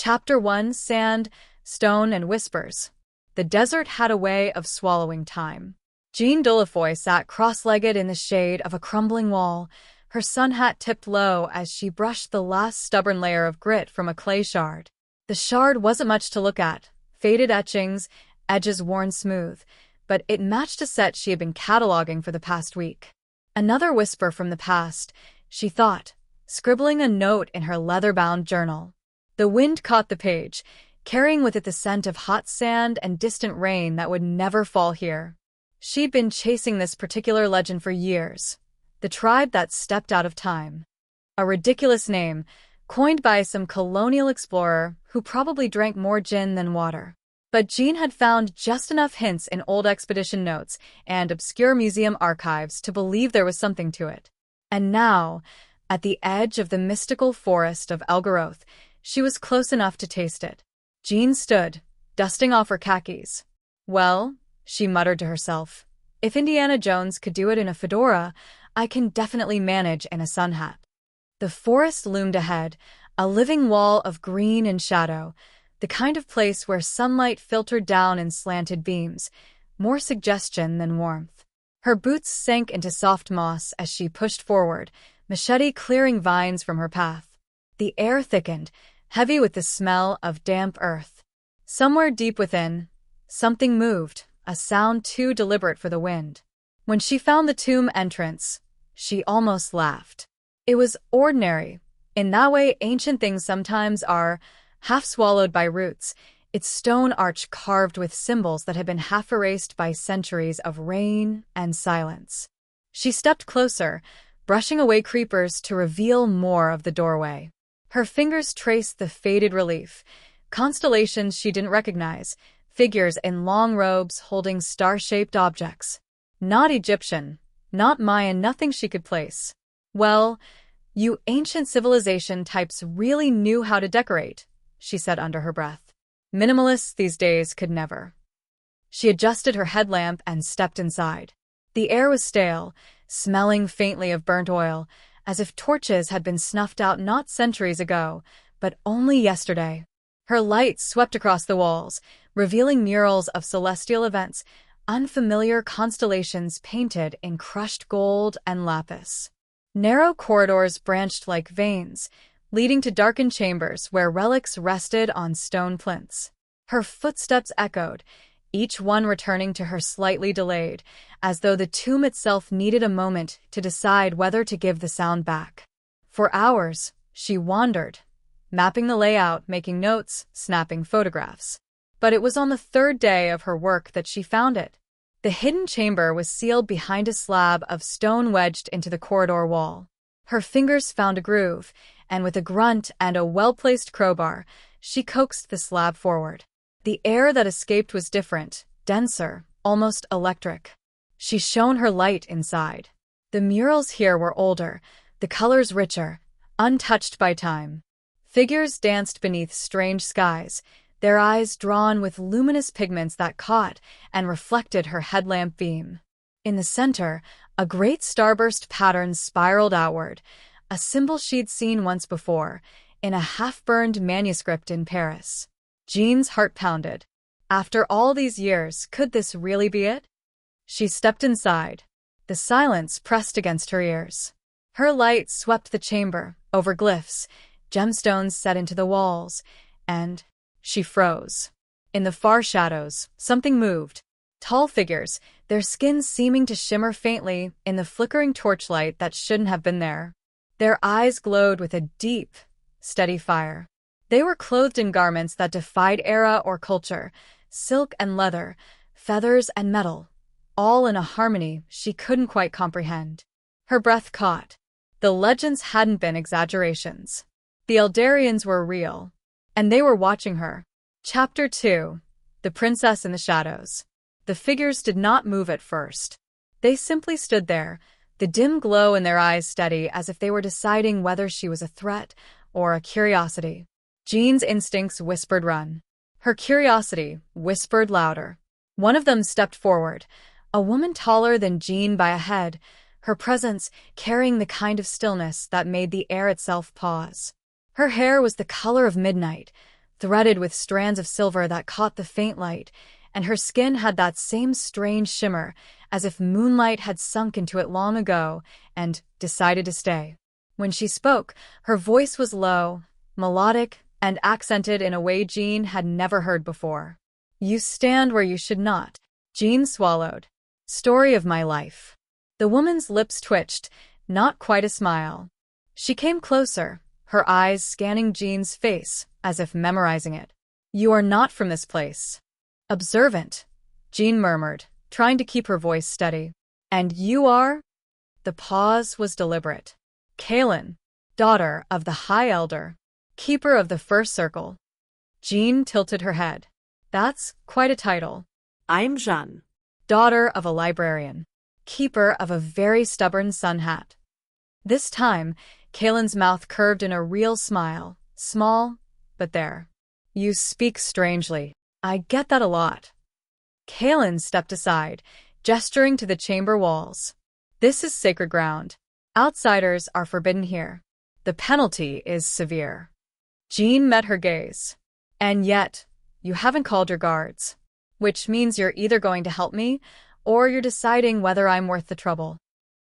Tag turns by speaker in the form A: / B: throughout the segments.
A: Chapter 1: Sand, Stone, and Whispers. The desert had a way of swallowing time. Jean Delafoy sat cross-legged in the shade of a crumbling wall, her sun hat tipped low as she brushed the last stubborn layer of grit from a clay shard. The shard wasn't much to look at, faded etchings, edges worn smooth, but it matched a set she had been cataloging for the past week. Another whisper from the past, she thought, scribbling a note in her leather-bound journal. The wind caught the page, carrying with it the scent of hot sand and distant rain that would never fall here. She'd been chasing this particular legend for years. The tribe that stepped out of time. A ridiculous name, coined by some colonial explorer who probably drank more gin than water. But Jean had found just enough hints in old expedition notes and obscure museum archives to believe there was something to it. And now, at the edge of the mystical forest of Eldarath, she was close enough to taste it. Jean stood, dusting off her khakis. Well, she muttered to herself, if Indiana Jones could do it in a fedora, I can definitely manage in a sun hat. The forest loomed ahead, a living wall of green and shadow, the kind of place where sunlight filtered down in slanted beams, more suggestion than warmth. Her boots sank into soft moss as she pushed forward, machete clearing vines from her path. The air thickened, heavy with the smell of damp earth. Somewhere deep within, something moved, a sound too deliberate for the wind. When she found the tomb entrance, she almost laughed. It was ordinary, in that way ancient things sometimes are, half swallowed by roots, its stone arch carved with symbols that had been half erased by centuries of rain and silence. She stepped closer, brushing away creepers to reveal more of the doorway. Her fingers traced the faded relief, constellations she didn't recognize, figures in long robes holding star-shaped objects. Not Egyptian, not Mayan, nothing she could place. Well, you ancient civilization types really knew how to decorate, she said under her breath. Minimalists these days could never. She adjusted her headlamp and stepped inside. The air was stale, smelling faintly of burnt oil, as if torches had been snuffed out not centuries ago, but only yesterday. Her light swept across the walls, revealing murals of celestial events, unfamiliar constellations painted in crushed gold and lapis. Narrow corridors branched like veins, leading to darkened chambers where relics rested on stone plinths. Her footsteps echoed, each one returning to her slightly delayed, as though the tomb itself needed a moment to decide whether to give the sound back. For hours, she wandered, mapping the layout, making notes, snapping photographs. But it was on the third day of her work that she found it. The hidden chamber was sealed behind a slab of stone wedged into the corridor wall. Her fingers found a groove, and with a grunt and a well-placed crowbar, she coaxed the slab forward. The air that escaped was different, denser, almost electric. She shone her light inside. The murals here were older, the colors richer, untouched by time. Figures danced beneath strange skies, their eyes drawn with luminous pigments that caught and reflected her headlamp beam. In the center, a great starburst pattern spiraled outward, a symbol she'd seen once before, in a half-burned manuscript in Paris. Jean's heart pounded. After all these years, could this really be it? She stepped inside. The silence pressed against her ears. Her light swept the chamber, over glyphs, gemstones set into the walls, and she froze. In the far shadows, something moved. Tall figures, their skins seeming to shimmer faintly in the flickering torchlight that shouldn't have been there. Their eyes glowed with a deep, steady fire. They were clothed in garments that defied era or culture, silk and leather, feathers and metal, all in a harmony she couldn't quite comprehend. Her breath caught. The legends hadn't been exaggerations. The Eldarians were real, and they were watching her. Chapter 2: The Princess in the Shadows. The figures did not move at first. They simply stood there, the dim glow in their eyes steady as if they were deciding whether she was a threat or a curiosity. Jean's instincts whispered run. Her curiosity whispered louder. One of them stepped forward, a woman taller than Jean by a head, her presence carrying the kind of stillness that made the air itself pause. Her hair was the color of midnight, threaded with strands of silver that caught the faint light, and her skin had that same strange shimmer, as if moonlight had sunk into it long ago and decided to stay. When she spoke, her voice was low, melodic, and accented in a way Jean had never heard before. "You stand where you should not." Jean swallowed. "Story of my life." The woman's lips twitched, not quite a smile. She came closer, her eyes scanning Jean's face, as if memorizing it. "You are not from this place." "Observant," Jean murmured, trying to keep her voice steady. "And you are?" The pause was deliberate. "Kaelin, daughter of the High Elder, keeper of the First Circle." Jean tilted her head. "That's quite a title."
B: "I'm Jeanne."
A: "Daughter of a librarian, keeper of a very stubborn sun hat." This time, Kaelin's mouth curved in a real smile, small, but there. "You speak strangely. I get that a lot." Kaelin stepped aside, gesturing to the chamber walls. "This is sacred ground. Outsiders are forbidden here. The penalty is severe." Jean met her gaze. "And yet, you haven't called your guards. Which means you're either going to help me, or you're deciding whether I'm worth the trouble."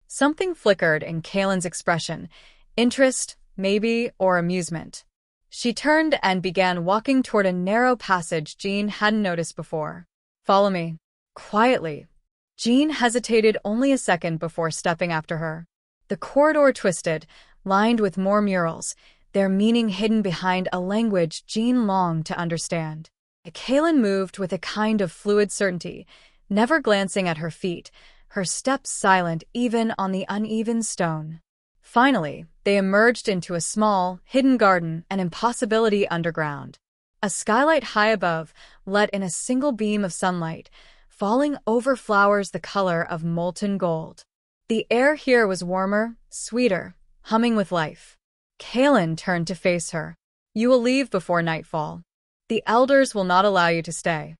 A: Something flickered in Kaelin's expression, interest, maybe, or amusement. She turned and began walking toward a narrow passage Jean hadn't noticed before. "Follow me." Quietly. Jean hesitated only a second before stepping after her. The corridor twisted, lined with more murals, their meaning hidden behind a language Jean longed to understand. Kaelin moved with a kind of fluid certainty, never glancing at her feet, her steps silent even on the uneven stone. Finally, they emerged into a small, hidden garden, an impossibility underground. A skylight high above let in a single beam of sunlight, falling over flowers the color of molten gold. The air here was warmer, sweeter, humming with life. Kaelin turned to face her. "You will leave before nightfall. The elders will not allow you to stay."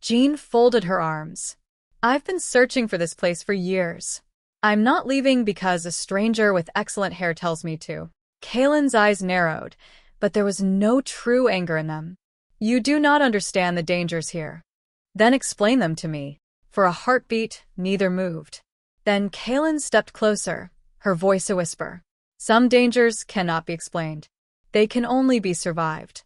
A: Jean folded her arms. "I've been searching for this place for years. I'm not leaving because a stranger with excellent hair tells me to." Kaelin's eyes narrowed, but there was no true anger in them. "You do not understand the dangers here." "Then explain them to me." For a heartbeat, neither moved. Then Kaelin stepped closer, her voice a whisper. "Some dangers cannot be explained. They can only be survived."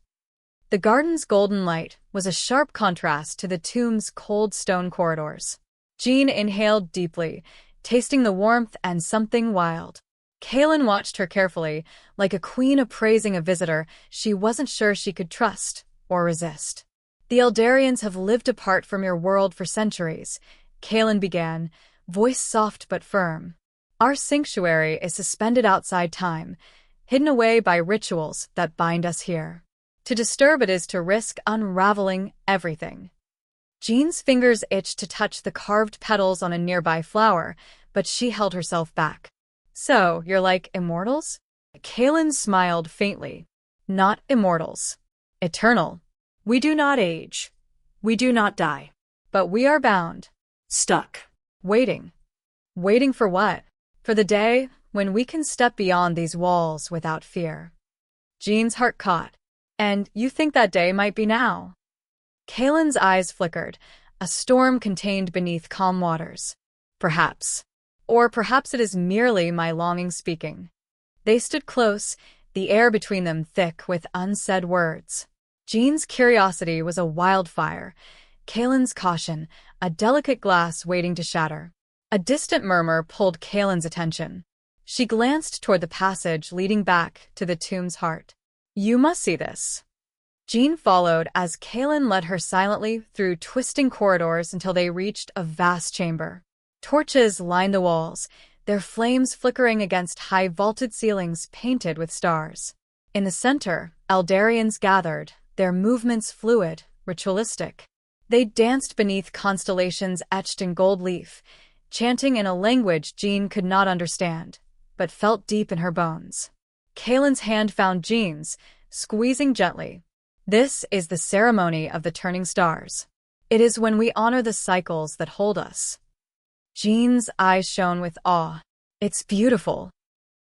A: The garden's golden light was a sharp contrast to the tomb's cold stone corridors. Jean inhaled deeply, tasting the warmth and something wild. Kaelin watched her carefully, like a queen appraising a visitor she wasn't sure she could trust or resist. "The Eldarians have lived apart from your world for centuries," Kaelin began, voice soft but firm. "Our sanctuary is suspended outside time, hidden away by rituals that bind us here. To disturb it is to risk unraveling everything." Jean's fingers itched to touch the carved petals on a nearby flower, but she held herself back. "So, you're like immortals?" Kaelin smiled faintly. "Not immortals. Eternal. We do not age. We do not die. But we are bound.
B: Stuck.
A: Waiting. Waiting for what? For the day when we can step beyond these walls without fear." Jean's heart caught. "And you think that day might be now?" Kaelin's eyes flickered, a storm contained beneath calm waters. "Perhaps. Or perhaps it is merely my longing speaking." They stood close, the air between them thick with unsaid words. Jean's curiosity was a wildfire, Kaelin's caution, a delicate glass waiting to shatter. A distant murmur pulled Kaelin's attention. She glanced toward the passage leading back to the tomb's heart. "You must see this." Jean followed as Kaelin led her silently through twisting corridors until they reached a vast chamber. Torches lined the walls, their flames flickering against high vaulted ceilings painted with stars. In the center, Eldarians gathered, their movements fluid, ritualistic. They danced beneath constellations etched in gold leaf, chanting in a language Jean could not understand, but felt deep in her bones. Kaelin's hand found Jean's, squeezing gently. "This is the ceremony of the turning stars. It is when we honor the cycles that hold us." Jean's eyes shone with awe. "It's beautiful."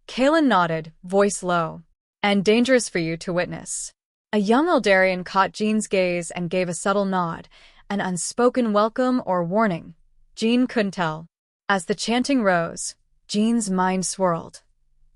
A: Kaelin nodded, voice low. "And dangerous for you to witness." A young Eldarian caught Jean's gaze and gave a subtle nod, an unspoken welcome or warning. Jean couldn't tell. As the chanting rose, Jean's mind swirled.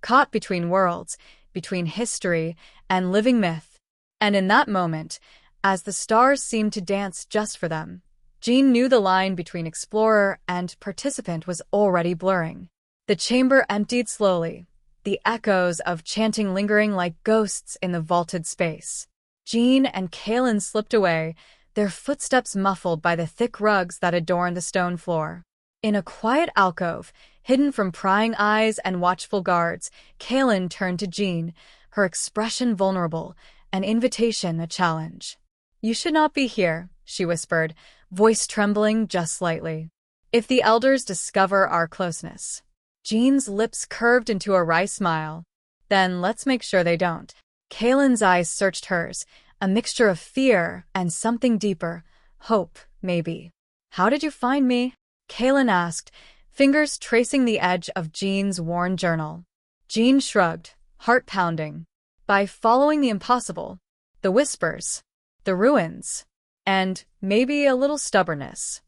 A: Caught between worlds, between history and living myth. And in that moment, as the stars seemed to dance just for them, Jean knew the line between explorer and participant was already blurring. The chamber emptied slowly, the echoes of chanting lingering like ghosts in the vaulted space. Jean and Kaelin slipped away, their footsteps muffled by the thick rugs that adorned the stone floor. In a quiet alcove, hidden from prying eyes and watchful guards, Kaelin turned to Jean, her expression vulnerable, an invitation a challenge. "You should not be here," she whispered, voice trembling just slightly. "If the elders discover our closeness." Jean's lips curved into a wry smile. "Then let's make sure they don't." Kaelin's eyes searched hers, a mixture of fear and something deeper, hope, maybe. "How did you find me?" Kaelin asked, fingers tracing the edge of Jean's worn journal. Jean shrugged, heart pounding. "By following the impossible, the whispers, the ruins, and maybe a little stubbornness."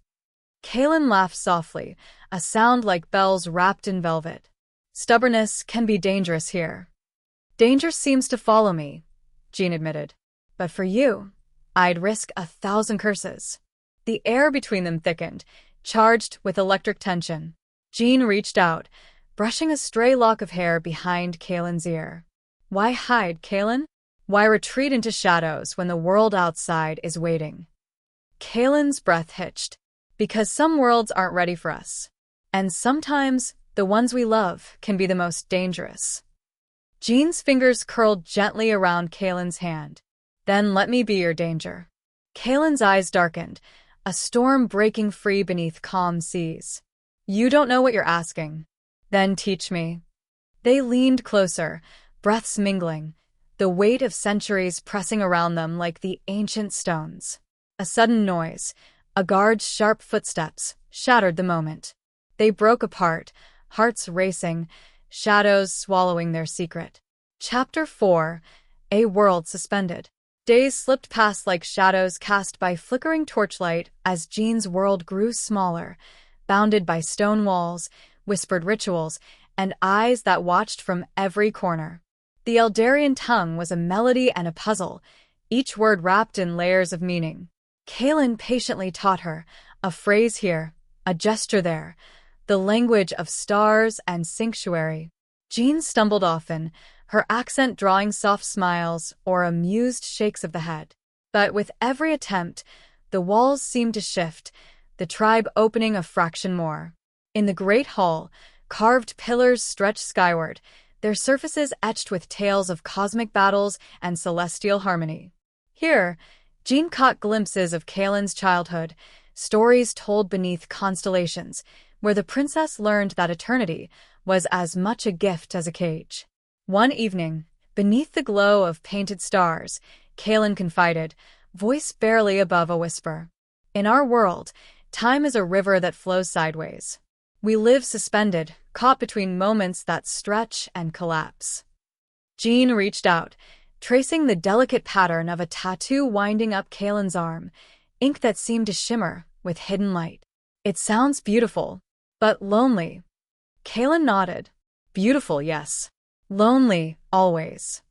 A: Kaelin laughed softly, a sound like bells wrapped in velvet. "Stubbornness can be dangerous here." "Danger seems to follow me," Jean admitted. "But for you, I'd risk 1,000 curses." The air between them thickened, charged with electric tension. Jean reached out, brushing a stray lock of hair behind Kaelin's ear. "Why hide, Kaelin? Why retreat into shadows when the world outside is waiting?" Kaelin's breath hitched. "Because some worlds aren't ready for us. And sometimes the ones we love can be the most dangerous." Jean's fingers curled gently around Kaelin's hand. "Then let me be your danger." Kaelin's eyes darkened, a storm breaking free beneath calm seas. "You don't know what you're asking. Then teach me." They leaned closer, breaths mingling, the weight of centuries pressing around them like the ancient stones. A sudden noise, a guard's sharp footsteps, shattered the moment. They broke apart, hearts racing, shadows swallowing their secret. Chapter 4: A World Suspended. Days slipped past like shadows cast by flickering torchlight as Jean's world grew smaller, bounded by stone walls, whispered rituals, and eyes that watched from every corner. The Eldarian tongue was a melody and a puzzle, each word wrapped in layers of meaning. Kaelin patiently taught her, a phrase here, a gesture there, the language of stars and sanctuary. Jean stumbled often, her accent drawing soft smiles or amused shakes of the head. But with every attempt, the walls seemed to shift, the tribe opening a fraction more. In the great hall, carved pillars stretched skyward, their surfaces etched with tales of cosmic battles and celestial harmony. Here, Jean caught glimpses of Kaelin's childhood, stories told beneath constellations, where the princess learned that eternity was as much a gift as a cage. One evening, beneath the glow of painted stars, Kaelin confided, voice barely above a whisper. "In our world, time is a river that flows sideways. We live suspended, caught between moments that stretch and collapse." Jean reached out, tracing the delicate pattern of a tattoo winding up Kaelin's arm, ink that seemed to shimmer with hidden light. "It sounds beautiful, but lonely." Kaelin nodded. "Beautiful, yes. Lonely, always."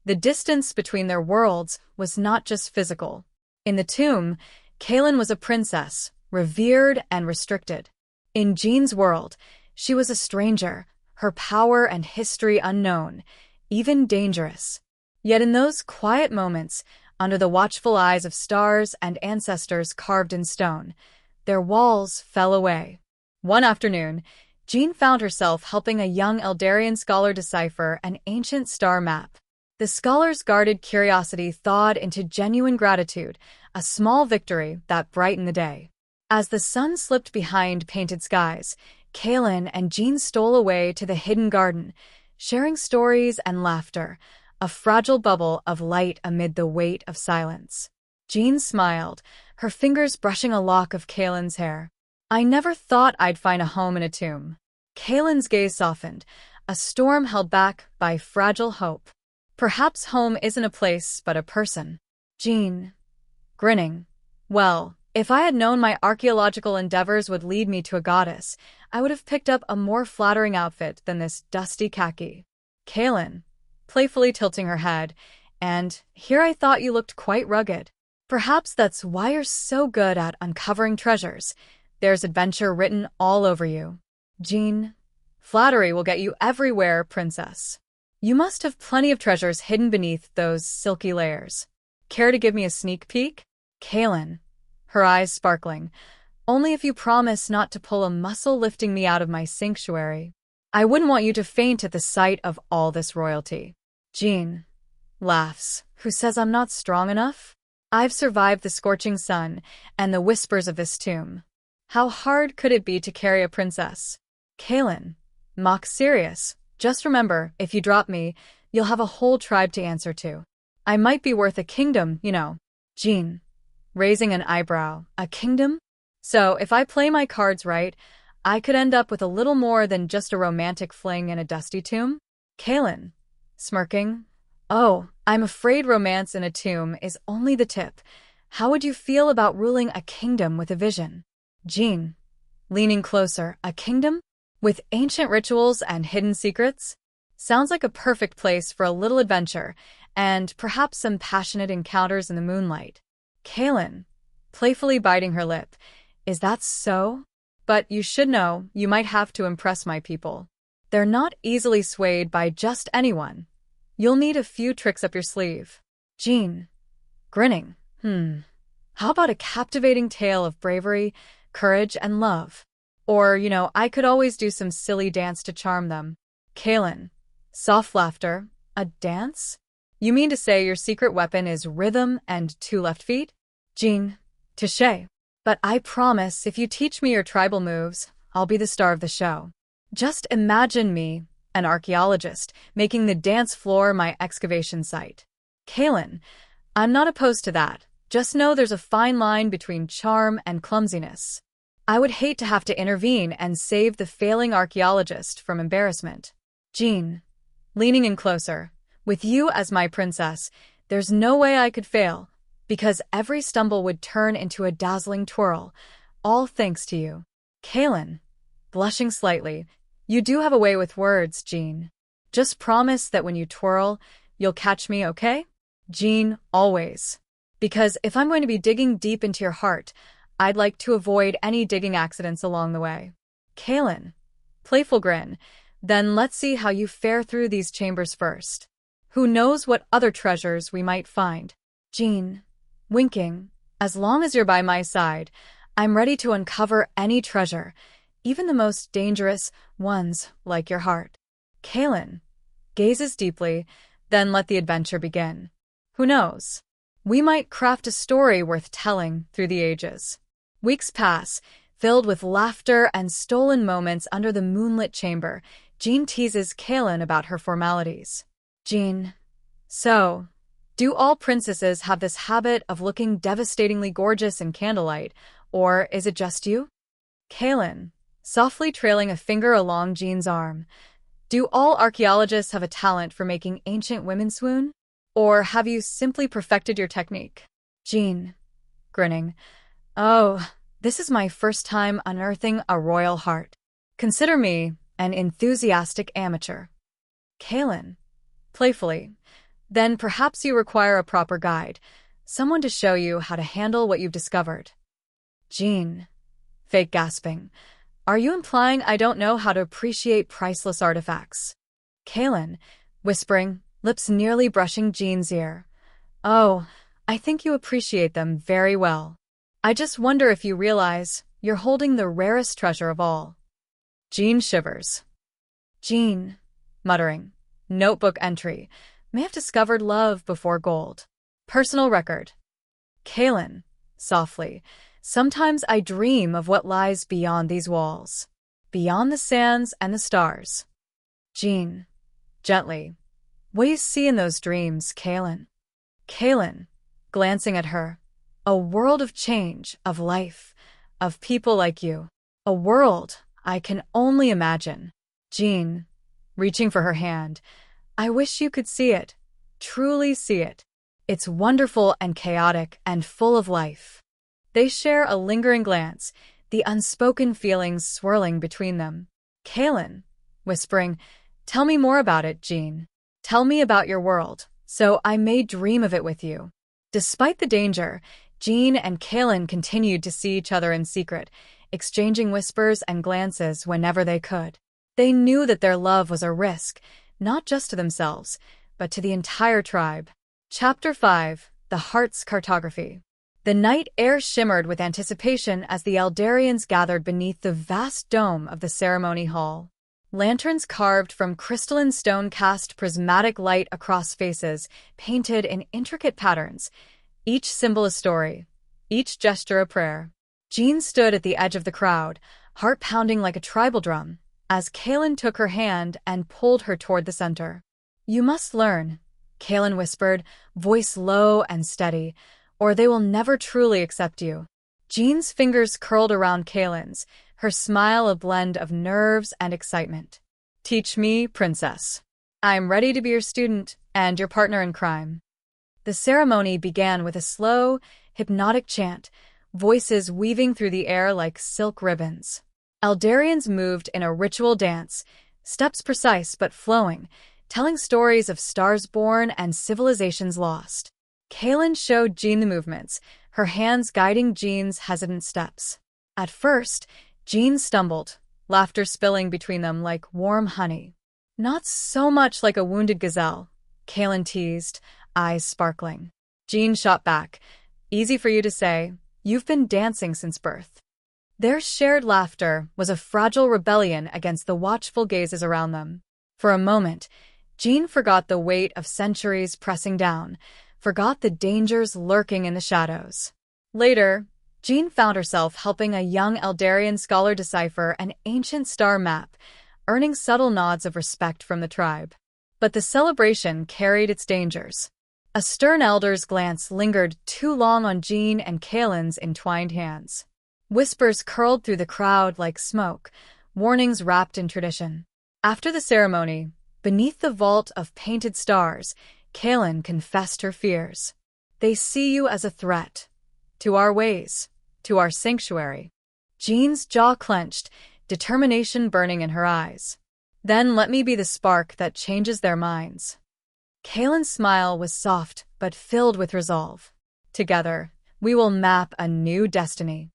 A: The distance between their worlds was not just physical. In the tomb, Kaelin was a princess, revered and restricted. In Jean's world, she was a stranger, her power and history unknown, even dangerous. Yet in those quiet moments, under the watchful eyes of stars and ancestors carved in stone, their walls fell away. One afternoon, Jean found herself helping a young Eldarian scholar decipher an ancient star map. The scholar's guarded curiosity thawed into genuine gratitude, a small victory that brightened the day. As the sun slipped behind painted skies, Kaelin and Jean stole away to the hidden garden, sharing stories and laughter, a fragile bubble of light amid the weight of silence. Jean smiled, her fingers brushing a lock of Kaelin's hair. "I never thought I'd find a home in a tomb." Kaelin's gaze softened, a storm held back by fragile hope. Perhaps home isn't a place, but a person. Jean, grinning. Well, if I had known my archaeological endeavors would lead me to a goddess, I would have picked up a more flattering outfit than this dusty khaki. Kaelin, playfully tilting her head, and here I thought you looked quite rugged. Perhaps that's why you're so good at uncovering treasures. There's adventure written all over you. Jean, flattery will get you everywhere, princess. You must have plenty of treasures hidden beneath those silky layers. Care to give me a sneak peek? Kaelin, her eyes sparkling. Only if you promise not to pull a muscle lifting me out of my sanctuary. I wouldn't want you to faint at the sight of all this royalty. Jean laughs. Who says I'm not strong enough? I've survived the scorching sun and the whispers of this tomb. How hard could it be to carry a princess? Kaelin, mock serious. Just remember, if you drop me, you'll have a whole tribe to answer to. I might be worth a kingdom, you know. Jean, raising an eyebrow. A kingdom? So, if I play my cards right, I could end up with a little more than just a romantic fling in a dusty tomb? Kaelin, smirking. Oh, I'm afraid romance in a tomb is only the tip. How would you feel about ruling a kingdom with a vision? Jean, leaning closer. A kingdom? With ancient rituals and hidden secrets? Sounds like a perfect place for a little adventure, and perhaps some passionate encounters in the moonlight. Kaelin, playfully biting her lip. Is that so? But you should know, you might have to impress my people. They're not easily swayed by just anyone. You'll need a few tricks up your sleeve. Jean, grinning. How about a captivating tale of bravery, courage, and love? Or, I could always do some silly dance to charm them. Kaelin, soft laughter. A dance? You mean to say your secret weapon is rhythm and 2 left feet? Jean, touché. But I promise, if you teach me your tribal moves, I'll be the star of the show. Just imagine me, an archaeologist, making the dance floor my excavation site. Kaelin, I'm not opposed to that. Just know there's a fine line between charm and clumsiness. I would hate to have to intervene and save the failing archaeologist from embarrassment. Jean, leaning in closer. With you as my princess, there's no way I could fail, because every stumble would turn into a dazzling twirl, all thanks to you. Kaelin, blushing slightly. You do have a way with words, Jean. Just promise that when you twirl, you'll catch me, okay? Jean, always. Because if I'm going to be digging deep into your heart, I'd like to avoid any digging accidents along the way. Kaelin, playful grin. Then let's see how you fare through these chambers first. Who knows what other treasures we might find? Jean, winking. As long as you're by my side, I'm ready to uncover any treasure, even the most dangerous ones like your heart. Kaelin gazes deeply, then let the adventure begin. Who knows? We might craft a story worth telling through the ages. Weeks pass, filled with laughter and stolen moments under the moonlit chamber. Jean teases Kaelin about her formalities. Jean, so, do all princesses have this habit of looking devastatingly gorgeous in candlelight, or is it just you? Kaelin, softly trailing a finger along Jean's arm. Do all archaeologists have a talent for making ancient women swoon? Or have you simply perfected your technique? Jean, grinning. Oh, this is my first time unearthing a royal heart. Consider me an enthusiastic amateur. Kaelin, playfully. Then perhaps you require a proper guide, someone to show you how to handle what you've discovered. Jean, fake gasping. Are you implying I don't know how to appreciate priceless artifacts? Kaelin, whispering, lips nearly brushing Jean's ear. Oh, I think you appreciate them very well. I just wonder if you realize you're holding the rarest treasure of all. Jean shivers. Jean, muttering, notebook entry, may have discovered love before gold. Personal record. Kaelin, softly, sometimes I dream of what lies beyond these walls, beyond the sands and the stars. Jean, gently, what do you see in those dreams, Kaelin? Kaelin, glancing at her. A world of change, of life, of people like you. A world I can only imagine. Jean, reaching for her hand. I wish you could see it. truly see it. It's wonderful and chaotic and full of life. They share a lingering glance, the unspoken feelings swirling between them. Kaelin, whispering, "Tell me more about it, Jean. Tell me about your world, so I may dream of it with you." Despite the danger, Jean and Kaelin continued to see each other in secret, exchanging whispers and glances whenever they could. They knew that their love was a risk, not just to themselves, but to the entire tribe. Chapter 5: The Heart's Cartography. The night air shimmered with anticipation as the Eldarians gathered beneath the vast dome of the ceremony hall. Lanterns carved from crystalline stone cast prismatic light across faces, painted in intricate patterns, each symbol a story, each gesture a prayer. Jean stood at the edge of the crowd, heart pounding like a tribal drum, as Kaelin took her hand and pulled her toward the center. "You must learn," Kaelin whispered, voice low and steady, "or they will never truly accept you." Jean's fingers curled around Kaelin's, her smile a blend of nerves and excitement. "Teach me, princess. I'm ready to be your student and your partner in crime." The ceremony began with a slow, hypnotic chant, voices weaving through the air like silk ribbons. Eldarians moved in a ritual dance, steps precise but flowing, telling stories of stars born and civilizations lost. Kaelin showed Jean the movements, her hands guiding Jean's hesitant steps. At first, Jean stumbled, laughter spilling between them like warm honey. "Not so much like a wounded gazelle," Kaelin teased, eyes sparkling. Jean shot back, "Easy for you to say. You've been dancing since birth." Their shared laughter was a fragile rebellion against the watchful gazes around them. For a moment, Jean forgot the weight of centuries pressing down, forgot the dangers lurking in the shadows. Later, Jean found herself helping a young Eldarian scholar decipher an ancient star map, earning subtle nods of respect from the tribe. But the celebration carried its dangers. A stern elder's glance lingered too long on Jean and Kaelin's entwined hands. Whispers curled through the crowd like smoke, warnings wrapped in tradition. After the ceremony, beneath the vault of painted stars, Kaelin confessed her fears. "They see you as a threat. To our ways, to our sanctuary." Jean's jaw clenched, determination burning in her eyes. "Then let me be the spark that changes their minds." Kaelin's smile was soft but filled with resolve. "Together, we will map a new destiny."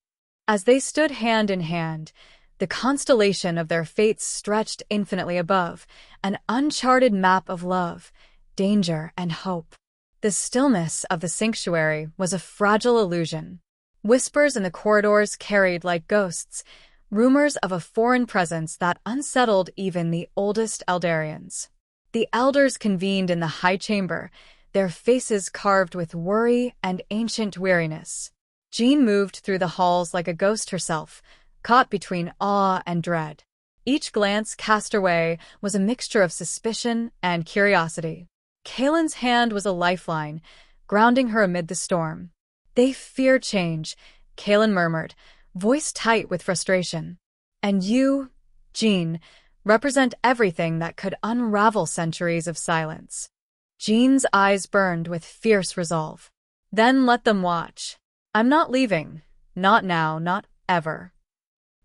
A: As they stood hand in hand, the constellation of their fates stretched infinitely above, an uncharted map of love, danger, and hope. The stillness of the sanctuary was a fragile illusion. Whispers in the corridors carried like ghosts, rumors of a foreign presence that unsettled even the oldest Eldarians. The elders convened in the high chamber, their faces carved with worry and ancient weariness. Jean moved through the halls like a ghost herself, caught between awe and dread. Each glance cast her way was a mixture of suspicion and curiosity. Kaelin's hand was a lifeline, grounding her amid the storm. "They fear change," Kaelin murmured, voice tight with frustration. "And you, Jean, represent everything that could unravel centuries of silence." Jean's eyes burned with fierce resolve. "Then let them watch. I'm not leaving. Not now, not ever."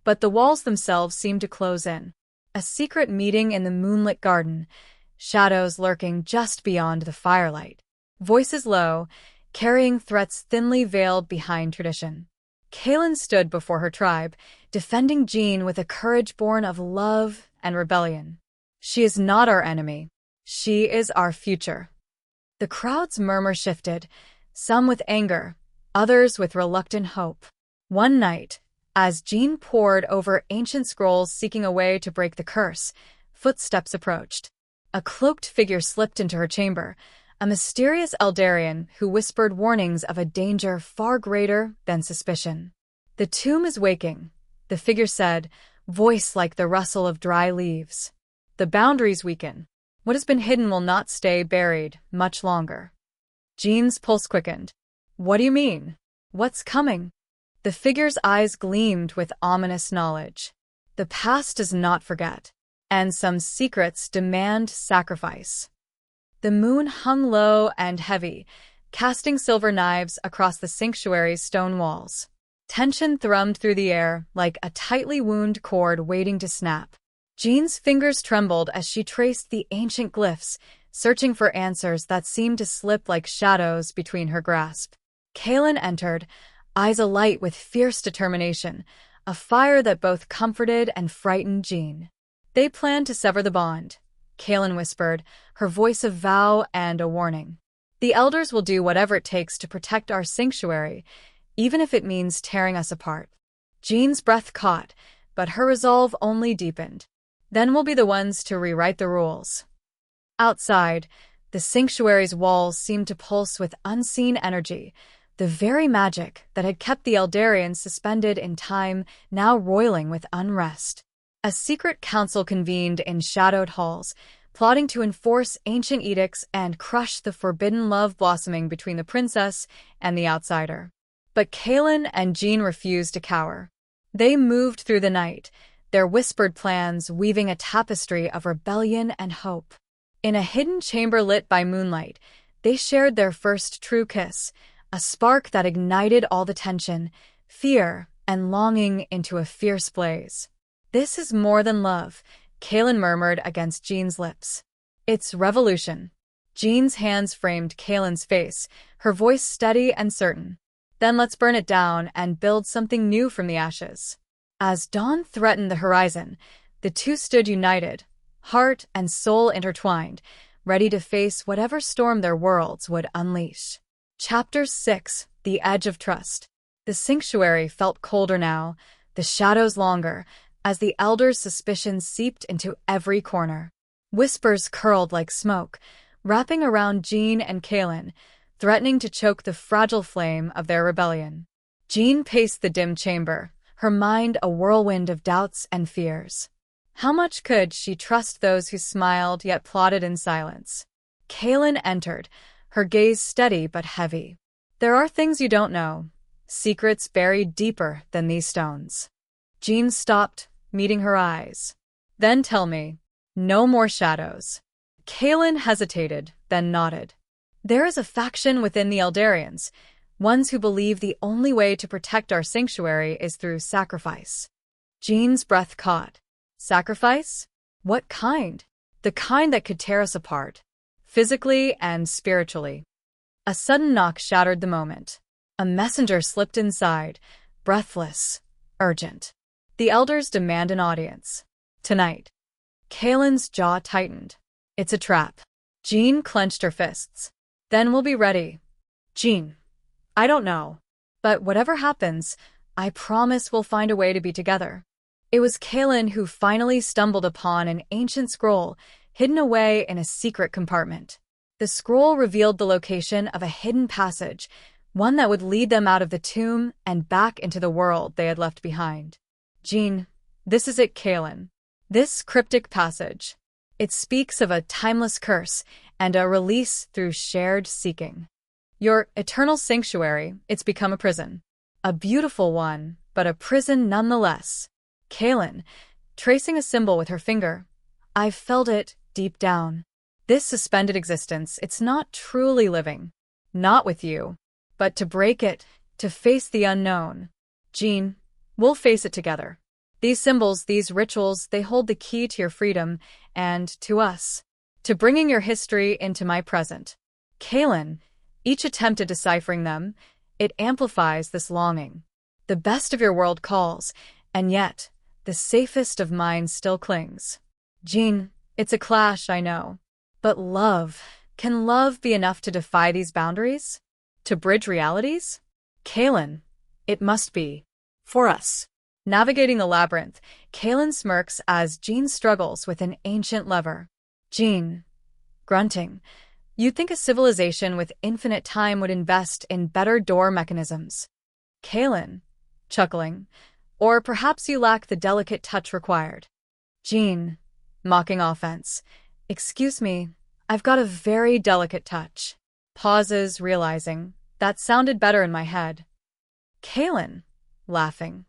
A: But the walls themselves seemed to close in. A secret meeting in the moonlit garden, shadows lurking just beyond the firelight. Voices low, carrying threats thinly veiled behind tradition. Kaelin stood before her tribe, defending Jean with a courage born of love and rebellion. "She is not our enemy. She is our future." The crowd's murmur shifted, some with anger, others with reluctant hope. One night, as Jean pored over ancient scrolls seeking a way to break the curse, footsteps approached. A cloaked figure slipped into her chamber, a mysterious Eldarian who whispered warnings of a danger far greater than suspicion. "The tomb is waking," the figure said, voice like the rustle of dry leaves. "The boundaries weaken. What has been hidden will not stay buried much longer." Jean's pulse quickened. "What do you mean? What's coming?" The figure's eyes gleamed with ominous knowledge. "The past does not forget, and some secrets demand sacrifice." The moon hung low and heavy, casting silver knives across the sanctuary's stone walls. Tension thrummed through the air like a tightly wound cord waiting to snap. Jean's fingers trembled as she traced the ancient glyphs, searching for answers that seemed to slip like shadows between her grasp. Kaelin entered, eyes alight with fierce determination, a fire that both comforted and frightened Jean. "They plan to sever the bond," Kaelin whispered, her voice a vow and a warning. "The elders will do whatever it takes to protect our sanctuary, even if it means tearing us apart." Jean's breath caught, but her resolve only deepened. "Then we'll be the ones to rewrite the rules." Outside, the sanctuary's walls seemed to pulse with unseen energy, the very magic that had kept the Eldarians suspended in time now roiling with unrest. A secret council convened in shadowed halls, plotting to enforce ancient edicts and crush the forbidden love blossoming between the princess and the outsider. But Kaelin and Jean refused to cower. They moved through the night, their whispered plans weaving a tapestry of rebellion and hope. In a hidden chamber lit by moonlight, they shared their first true kiss, a spark that ignited all the tension, fear, and longing into a fierce blaze. "This is more than love," Kaelin murmured against Jean's lips. "It's revolution." Jean's hands framed Kaelin's face, her voice steady and certain. "Then let's burn it down and build something new from the ashes." As dawn threatened the horizon, the two stood united, heart and soul intertwined, ready to face whatever storm their worlds would unleash. Chapter 6: The Edge of Trust. The sanctuary felt colder now, the shadows longer, as the elders' suspicions seeped into every corner. Whispers curled like smoke, wrapping around Jean and Kaelin, threatening to choke the fragile flame of their rebellion. Jean paced the dim chamber, her mind a whirlwind of doubts and fears. How much could she trust those who smiled yet plotted in silence? Kaelin entered, her gaze steady but heavy. "There are things you don't know, secrets buried deeper than these stones." Jean stopped, meeting her eyes. "Then tell me, no more shadows." Kaelin hesitated, then nodded. "There is a faction within the Eldarians, ones who believe the only way to protect our sanctuary is through sacrifice." Jean's breath caught. "Sacrifice? What kind?" "The kind that could tear us apart, physically and spiritually." A sudden knock shattered the moment. A messenger slipped inside, breathless, urgent. "The elders demand an audience. Tonight." Kaelin's jaw tightened. "It's a trap." Jean clenched her fists. "Then we'll be ready." "Jean, I don't know. But whatever happens, I promise we'll find a way to be together." It was Kaelin who finally stumbled upon an ancient scroll hidden away in a secret compartment. The scroll revealed the location of a hidden passage, one that would lead them out of the tomb and back into the world they had left behind. "Jean, this is it, Kaelin. This cryptic passage. It speaks of a timeless curse and a release through shared seeking. Your eternal sanctuary, it's become a prison. A beautiful one, but a prison nonetheless." Kaelin, tracing a symbol with her finger. "I've felt it deep down. This suspended existence, it's not truly living. Not with you. But to break it, to face the unknown. Jean, we'll face it together. These symbols, these rituals, they hold the key to your freedom and, to us, to bringing your history into my present." Kaelin, each attempt at deciphering them, it amplifies this longing. The best of your world calls, and yet, the safest of mine still clings. Jean, it's a clash, I know. But love, can love be enough to defy these boundaries? To bridge realities? Kaelin, it must be. For us. Navigating the labyrinth, Kaelin smirks as Jean struggles with an ancient lever. Jean, grunting, you'd think a civilization with infinite time would invest in better door mechanisms. Kaelin, chuckling, or perhaps you lack the delicate touch required. Jean, mocking offense, excuse me, I've got a very delicate touch. Pauses, realizing, that sounded better in my head. Kaelin, laughing.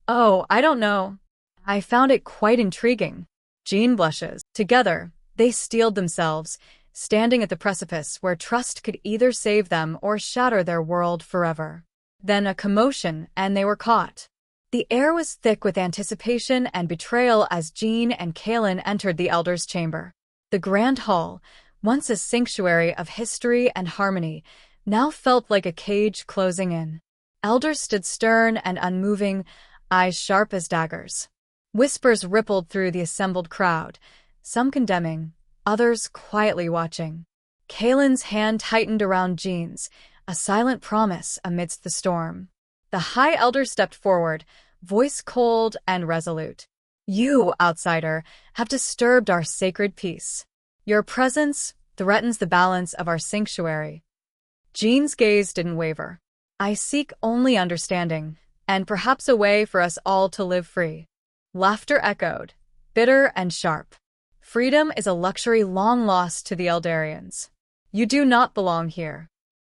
A: Oh, I don't know. I found it quite intriguing. Jean blushes. Together, they steeled themselves, standing at the precipice where trust could either save them or shatter their world forever. Then a commotion, and they were caught. The air was thick with anticipation and betrayal as Jean and Kaelin entered the Elder's chamber. The grand hall, once a sanctuary of history and harmony, now felt like a cage closing in. Elders stood stern and unmoving, eyes sharp as daggers. Whispers rippled through the assembled crowd, some condemning, others quietly watching. Kaelin's hand tightened around Jean's, a silent promise amidst the storm. The High Elder stepped forward, voice cold and resolute. "You, outsider, have disturbed our sacred peace. Your presence threatens the balance of our sanctuary." Jean's gaze didn't waver. "I seek only understanding, and perhaps a way for us all to live free." Laughter echoed, bitter and sharp. "Freedom is a luxury long lost to the Eldarians. You do not belong here."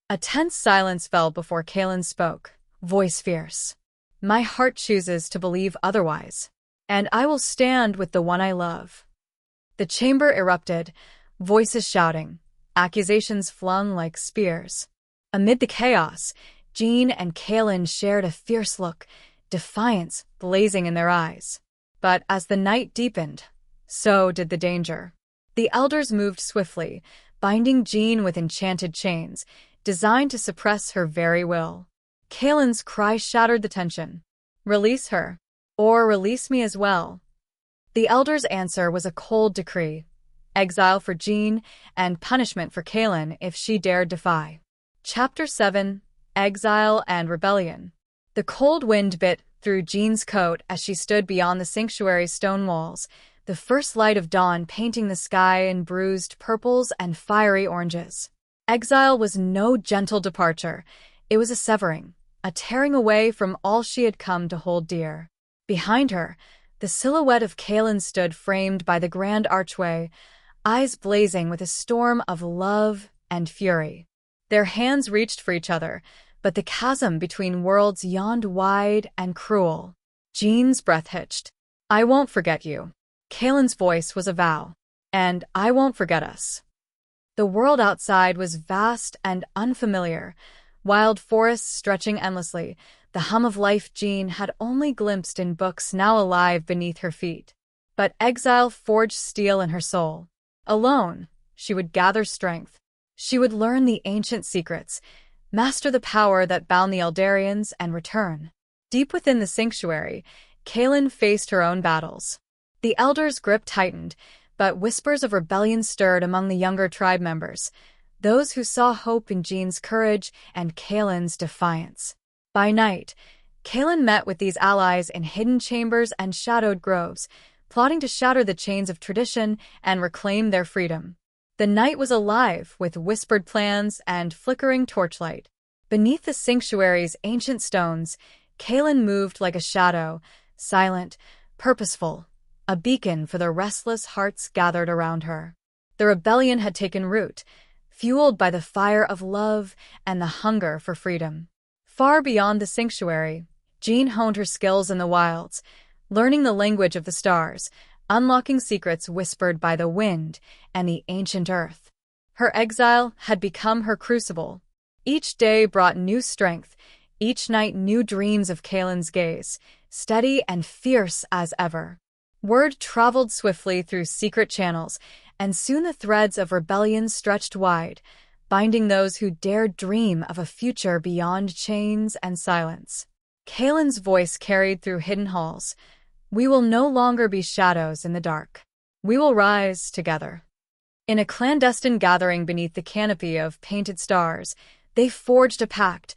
A: A tense silence fell before Kaelin spoke, voice fierce. "My heart chooses to believe otherwise, and I will stand with the one I love." The chamber erupted, voices shouting, accusations flung like spears. Amid the chaos, Jean and Kaelin shared a fierce look, defiance blazing in their eyes. But as the night deepened, so did the danger. The elders moved swiftly, binding Jean with enchanted chains, designed to suppress her very will. Kaelin's cry shattered the tension. "Release her, or release me as well." The elders' answer was a cold decree: exile for Jean and punishment for Kaelin if she dared defy. Chapter 7: Exile and Rebellion. The cold wind bit through Jean's coat as she stood beyond the sanctuary's stone walls, the first light of dawn painting the sky in bruised purples and fiery oranges. Exile was no gentle departure. It was a severing, a tearing away from all she had come to hold dear. Behind her, the silhouette of Kaelin stood framed by the grand archway, eyes blazing with a storm of love and fury. Their hands reached for each other, but the chasm between worlds yawned wide and cruel. Jean's breath hitched. "I won't forget you." Kaelin's voice was a vow. "And I won't forget us." The world outside was vast and unfamiliar, wild forests stretching endlessly, the hum of life Jean had only glimpsed in books now alive beneath her feet. But exile forged steel in her soul. Alone, she would gather strength. She would learn the ancient secrets, master the power that bound the Eldarians, and return. Deep within the sanctuary, Kaelin faced her own battles. The elders' grip tightened, but whispers of rebellion stirred among the younger tribe members, those who saw hope in Jean's courage and Kaelin's defiance. By night, Kaelin met with these allies in hidden chambers and shadowed groves, plotting to shatter the chains of tradition and reclaim their freedom. The night was alive with whispered plans and flickering torchlight. Beneath the sanctuary's ancient stones, Kaelin moved like a shadow, silent, purposeful, a beacon for the restless hearts gathered around her. The rebellion had taken root, fueled by the fire of love and the hunger for freedom. Far beyond the sanctuary, Jean honed her skills in the wilds, learning the language of the stars, unlocking secrets whispered by the wind and the ancient earth. Her exile had become her crucible. Each day brought new strength, each night new dreams of Kaelin's gaze, steady and fierce as ever. Word traveled swiftly through secret channels, and soon the threads of rebellion stretched wide, binding those who dared dream of a future beyond chains and silence. Kaelin's voice carried through hidden halls. "We will no longer be shadows in the dark. We will rise together." In a clandestine gathering beneath the canopy of painted stars, they forged a pact,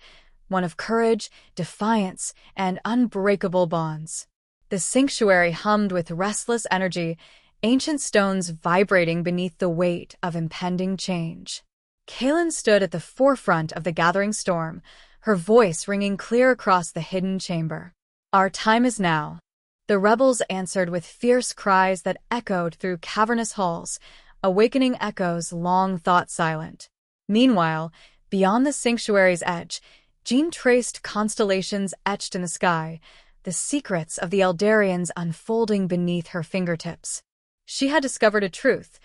A: one of courage, defiance, and unbreakable bonds. The sanctuary hummed with restless energy, ancient stones vibrating beneath the weight of impending change. Kaelin stood at the forefront of the gathering storm, her voice ringing clear across the hidden chamber. "Our time is now." The rebels answered with fierce cries that echoed through cavernous halls, awakening echoes long thought silent. Meanwhile, beyond the sanctuary's edge, Jean traced constellations etched in the sky, the secrets of the Eldarians unfolding beneath her fingertips. She had discovered a truth.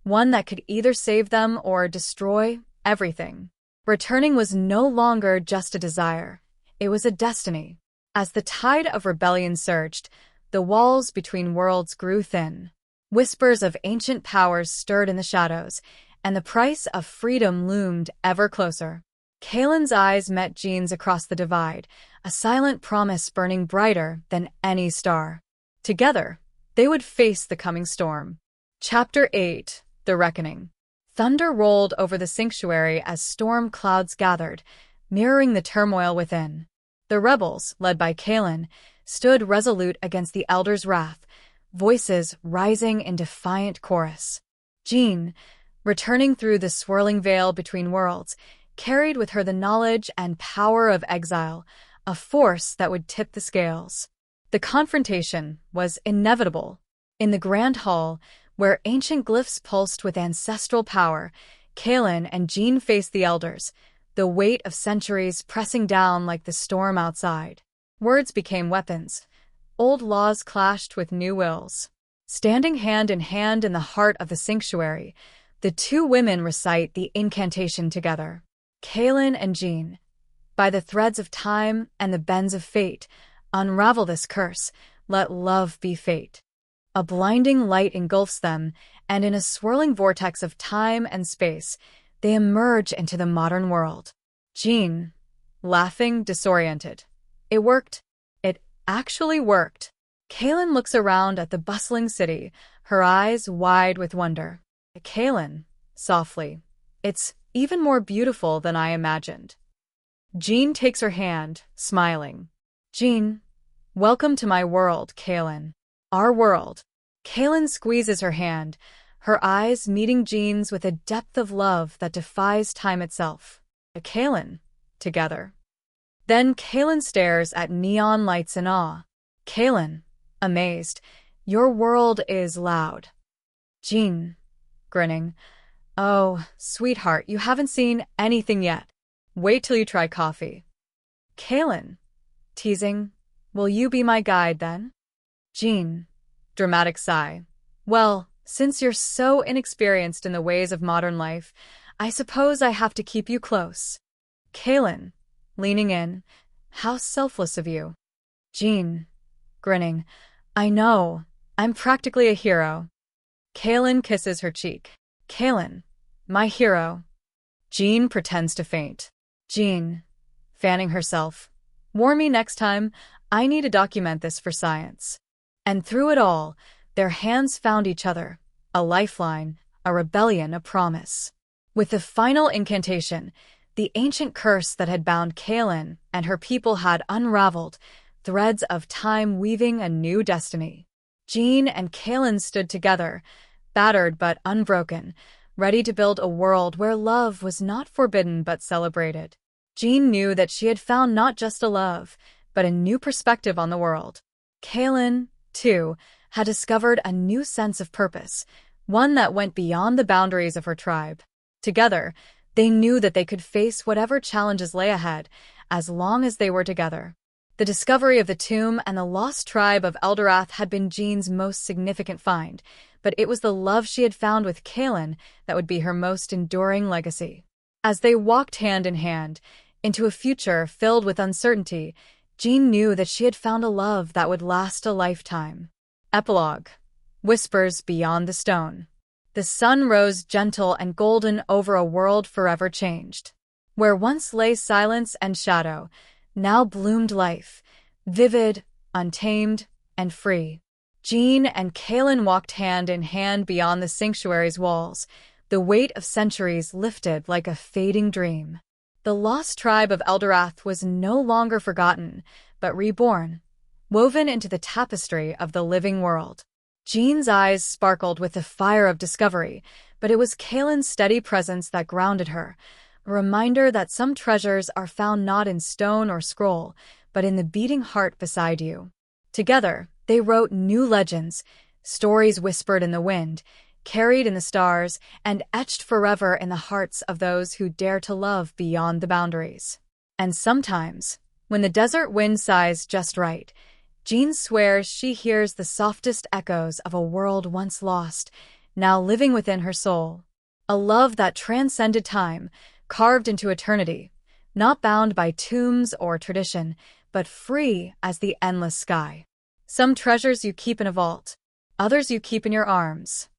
A: one that could either save them or destroy everything. Returning was no longer just a desire, it was a destiny. As the tide of rebellion surged, the walls between worlds grew thin. Whispers of ancient powers stirred in the shadows, and the price of freedom loomed ever closer. Kaelin's eyes met Jean's across the divide, a silent promise burning brighter than any star. Together, they would face the coming storm. Chapter 8: The Reckoning. Thunder rolled over the sanctuary as storm clouds gathered, mirroring the turmoil within. The rebels, led by Kaelin, stood resolute against the Elder's wrath, voices rising in defiant chorus. Jean, returning through the swirling veil between worlds, carried with her the knowledge and power of exile, a force that would tip the scales. The confrontation was inevitable. In the Grand Hall, where ancient glyphs pulsed with ancestral power, Kaelin and Jean faced the Elders, the weight of centuries pressing down like the storm outside. Words became weapons. Old laws clashed with new wills. Standing hand in hand in the heart of the sanctuary, the two women recite the incantation together. Kaelin and Jean, by the threads of time and the bends of fate, unravel this curse, let love be fate. A blinding light engulfs them, and in a swirling vortex of time and space, they emerge into the modern world. Jean, laughing, disoriented. It worked. It actually worked. Kaelin looks around at the bustling city, her eyes wide with wonder. Kaelin, softly. It's even more beautiful than I imagined. Jean takes her hand, smiling. Jean, welcome to my world, Kaelin. Our world. Kaelin squeezes her hand, her eyes meeting Jean's with a depth of love that defies time itself. Kaelin, together. Then Kaelin stares at neon lights in awe. Kaelin, amazed, your world is loud. Jean, grinning. Oh, sweetheart, you haven't seen anything yet. Wait till you try coffee. Kaelin, teasing, will you be my guide then? Jean, dramatic sigh. Well, since you're so inexperienced in the ways of modern life, I suppose I have to keep you close. Kaelin, leaning in, how selfless of you. Jean, grinning, I know, I'm practically a hero. Kaelin kisses her cheek. Kaelin, my hero. Jean pretends to faint. Jean, fanning herself, warn me next time, I need to document this for science. And through it all, their hands found each other, a lifeline, a rebellion, a promise. With the final incantation, the ancient curse that had bound Kaelin and her people had unraveled, threads of time weaving a new destiny. Jean and Kaelin stood together, battered but unbroken, ready to build a world where love was not forbidden but celebrated. Jean knew that she had found not just a love, but a new perspective on the world. Kaelin, too, had discovered a new sense of purpose, one that went beyond the boundaries of her tribe. Together, they knew that they could face whatever challenges lay ahead, as long as they were together. The discovery of the tomb and the lost tribe of Eldarath had been Jean's most significant find, but it was the love she had found with Kaelin that would be her most enduring legacy. As they walked hand in hand into a future filled with uncertainty, Jean knew that she had found a love that would last a lifetime. Epilogue. Whispers beyond the stone. The sun rose gentle and golden over a world forever changed. Where once lay silence and shadow, now bloomed life, vivid, untamed, and free. Jean and Kaelin walked hand in hand beyond the sanctuary's walls, the weight of centuries lifted like a fading dream. The lost tribe of Eldarath was no longer forgotten, but reborn, woven into the tapestry of the living world. Jean's eyes sparkled with the fire of discovery, but it was Kaelin's steady presence that grounded her, a reminder that some treasures are found not in stone or scroll, but in the beating heart beside you. Together, they wrote new legends, stories whispered in the wind, carried in the stars, and etched forever in the hearts of those who dare to love beyond the boundaries. And sometimes, when the desert wind sighs just right, Jean swears she hears the softest echoes of a world once lost, now living within her soul. A love that transcended time, carved into eternity, not bound by tombs or tradition, but free as the endless sky. Some treasures you keep in a vault, others you keep in your arms.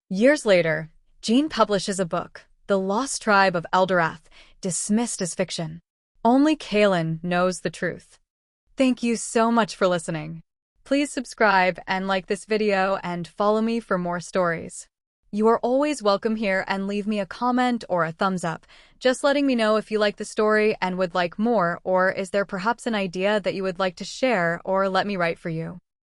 A: Years later, Jean publishes a book, The Lost Tribe of Eldarath, dismissed as fiction. Only Kaelin knows the truth. Thank you so much for listening. Please subscribe and like this video and follow me for more stories. You are always welcome here, and leave me a comment or a thumbs up, just letting me know if you like the story and would like more, or is there perhaps an idea that you would like to share or let me write for you.